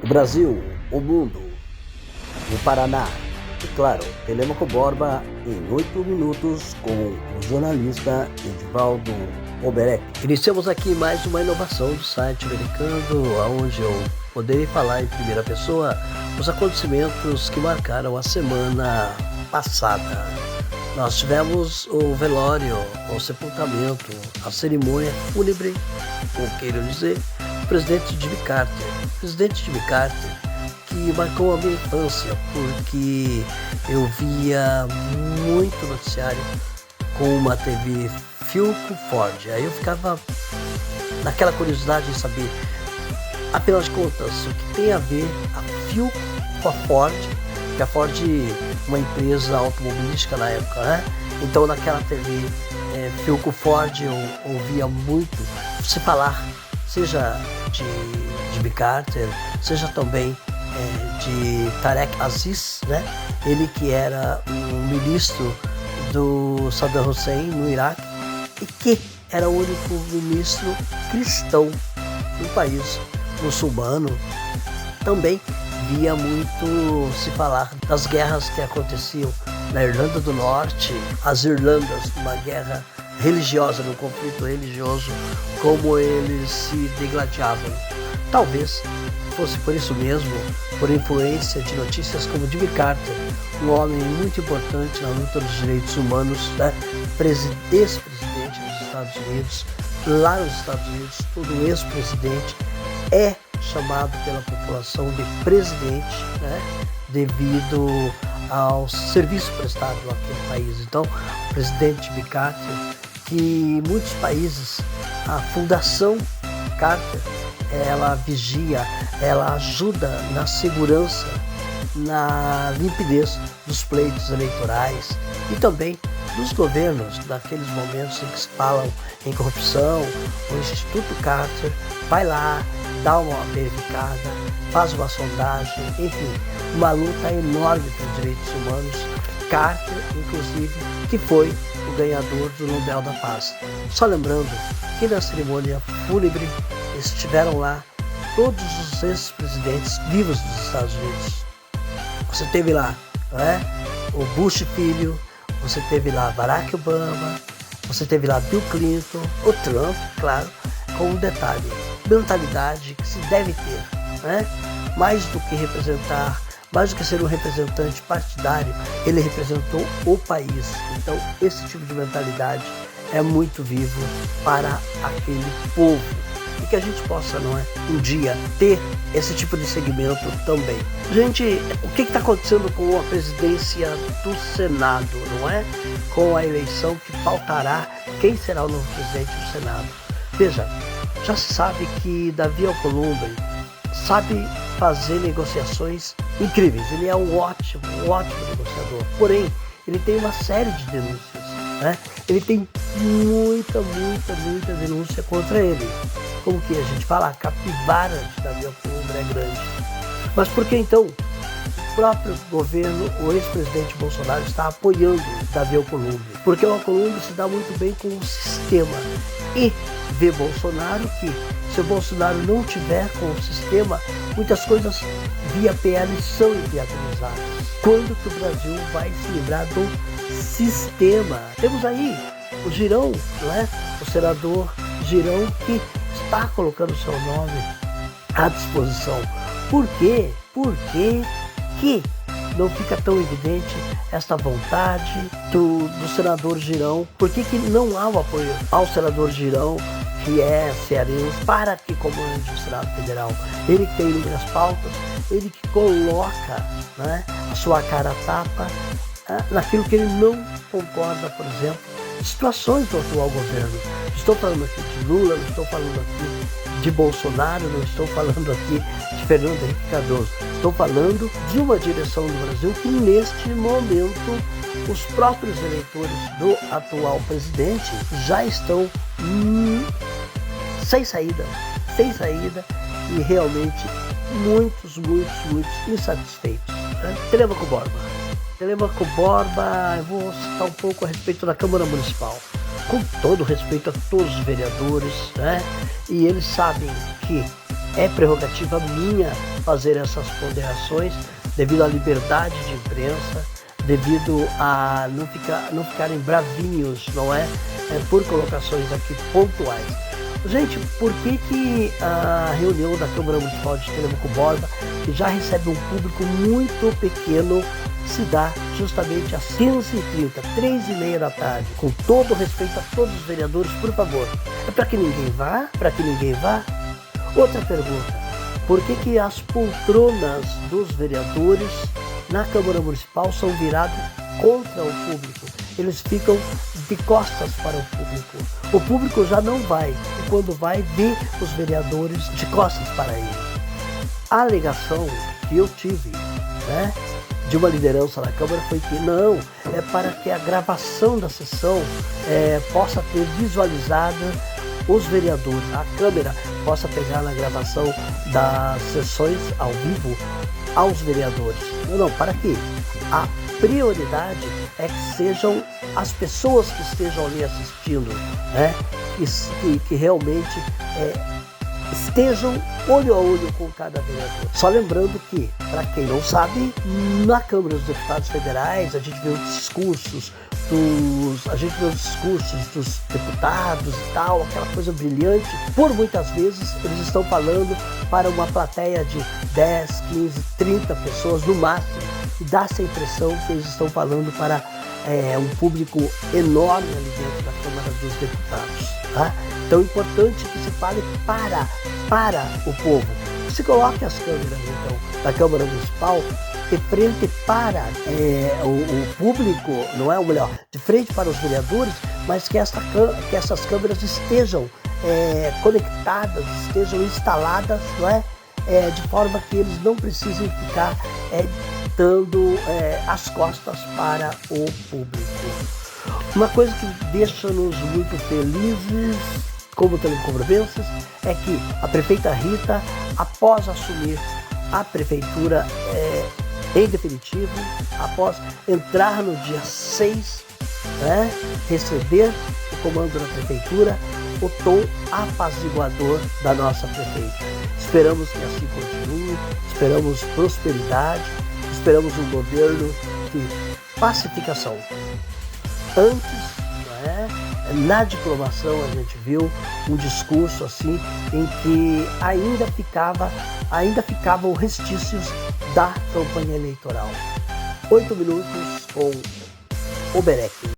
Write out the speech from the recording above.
O Brasil, o mundo, o Paraná. E claro, Telêmaco Borba em 8 minutos com o jornalista Edivaldo Oberek. Iniciamos aqui mais uma inovação do site americano, onde eu poderei falar em primeira pessoa os acontecimentos que marcaram a semana passada. Nós tivemos o velório, o sepultamento, a cerimônia fúnebre, ou quero dizer, do presidente Jimmy Carter. Presidente Jimmy Carter, que marcou a minha infância, porque eu via muito noticiário com uma TV Philco Ford. Aí eu ficava naquela curiosidade de saber, afinal de contas, o que tem a ver a Philco com a Ford, que a Ford uma empresa automobilística na época, né? Então naquela TV Philco Ford eu ouvia muito se falar, seja de Jimmy Carter, seja também de Tarek Aziz, né? Ele que era um ministro do Saddam Hussein no Iraque e que era o único ministro cristão no país muçulmano. Também via muito se falar das guerras que aconteciam na Irlanda do Norte, as Irlandas, uma guerra religiosa, num conflito religioso, como eles se degladiavam. Talvez fosse por isso mesmo, por influência de notícias como Jimmy Carter, um homem muito importante na luta dos direitos humanos, né? Ex-presidente dos Estados Unidos. Lá nos Estados Unidos, todo ex-presidente é chamado pela população de presidente, né? Devido ao serviço prestado àquele país. Então, o presidente Jimmy Carter, que em muitos países, a Fundação Carter, ela vigia, ela ajuda na segurança, na limpidez dos pleitos eleitorais e também dos governos, naqueles momentos em que se falam em corrupção. O Instituto Carter vai lá, dá uma verificada, faz uma sondagem, enfim, uma luta enorme pelos direitos humanos. Carter, inclusive, que foi o ganhador do Nobel da Paz. Só lembrando que na cerimônia fúnebre estiveram lá todos os ex-presidentes vivos dos Estados Unidos. Você teve lá, né, o Bush filho, você teve lá Barack Obama, você teve lá Bill Clinton, o Trump, claro, com um detalhe, mentalidade que se deve ter, né? Mais do que representar, mais do que ser um representante partidário, ele representou o país. Então, esse tipo de mentalidade é muito vivo para aquele povo. E que a gente possa, não é, um dia ter esse tipo de segmento também. Gente, o que está acontecendo com a presidência do Senado, não é? Com a eleição que pautará quem será o novo presidente do Senado. Veja, já se sabe que Davi Alcolumbre sabe fazer negociações incríveis. Ele é um ótimo negociador. Porém, ele tem uma série de denúncias, né? Ele tem muita denúncia contra ele. Como que a gente fala, a capivara de Davi Alcolumbre é grande. Mas por que então o próprio governo, o ex-presidente Bolsonaro está apoiando Davi Alcolumbre? Porque o Alcolumbre se dá muito bem com o sistema e vê Bolsonaro que, se o Bolsonaro não tiver com o sistema, muitas coisas via PL são inviabilizadas. Quando que o Brasil vai se livrar do sistema? Temos aí o Girão, não é? O senador Girão, que está colocando seu nome à disposição. Por quê? Por quê que não fica tão evidente esta vontade do senador Girão? Por que não há o apoio ao senador Girão, que é cearense, para que comande o Senado Federal? Ele que tem inúmeras pautas, ele que coloca, né, a sua cara a tapa naquilo que ele não concorda, por exemplo, situações do atual governo. Estou falando aqui de Lula, não estou falando aqui de Bolsonaro, não estou falando aqui de Fernando Henrique Cardoso. Estou falando de uma direção do Brasil que, neste momento, os próprios eleitores do atual presidente já estão sem saída e realmente muitos insatisfeitos, né? Telêmaco Borba, eu vou citar um pouco a respeito da Câmara Municipal. Com todo respeito a todos os vereadores, né? E eles sabem que É prerrogativa minha fazer essas ponderações devido à liberdade de imprensa, devido a não ficarem bravinhos, não é? Por colocações aqui pontuais. Gente, por que a reunião da Câmara Municipal de Telemaco Borba, que já recebe um público muito pequeno, se dá justamente às 15h30, 3h30 da tarde? Com todo respeito a todos os vereadores, por favor. É para que ninguém vá? Para que ninguém vá? Outra pergunta. Por que as poltronas dos vereadores na Câmara Municipal são viradas contra o público? Eles ficam de costas para o público. O público já não vai, e quando vai, vê os vereadores de costas para ele. A alegação que eu tive, né, de uma liderança da Câmara foi que não, é para que a gravação da sessão possa ter visualizado os vereadores, a câmera possa pegar na gravação das sessões ao vivo aos vereadores. Não, para quê? A prioridade é que sejam as pessoas que estejam ali assistindo, né? Que realmente estejam olho a olho com cada vereador. Só lembrando que, para quem não sabe, na Câmara dos Deputados Federais a gente vê os discursos dos deputados e tal, aquela coisa brilhante. Por muitas vezes eles estão falando para uma plateia de 10, 15, 30 pessoas no máximo, e dá essa impressão que eles estão falando para um público enorme ali dentro da Câmara dos Deputados, tá? Então é importante que se fale para o povo. Se coloque as câmeras, então, da Câmara Municipal de frente para o público, não é? Ou melhor, de frente para os vereadores, mas que essas câmeras estejam conectadas, estejam instaladas, não é? De forma que eles não precisem ficar dando as costas para o público. Uma coisa que deixa-nos muito felizes como telecobrovenses é que a prefeita Rita, após assumir a prefeitura em definitivo, após entrar no dia 6, né, receber o comando da prefeitura, o tom apaziguador da nossa prefeita. Esperamos que assim continue, esperamos prosperidade, esperamos um governo de pacificação. Antes, na diplomação, a gente viu um discurso assim em que ainda ficavam restícios da campanha eleitoral. 8 minutos com o Berec.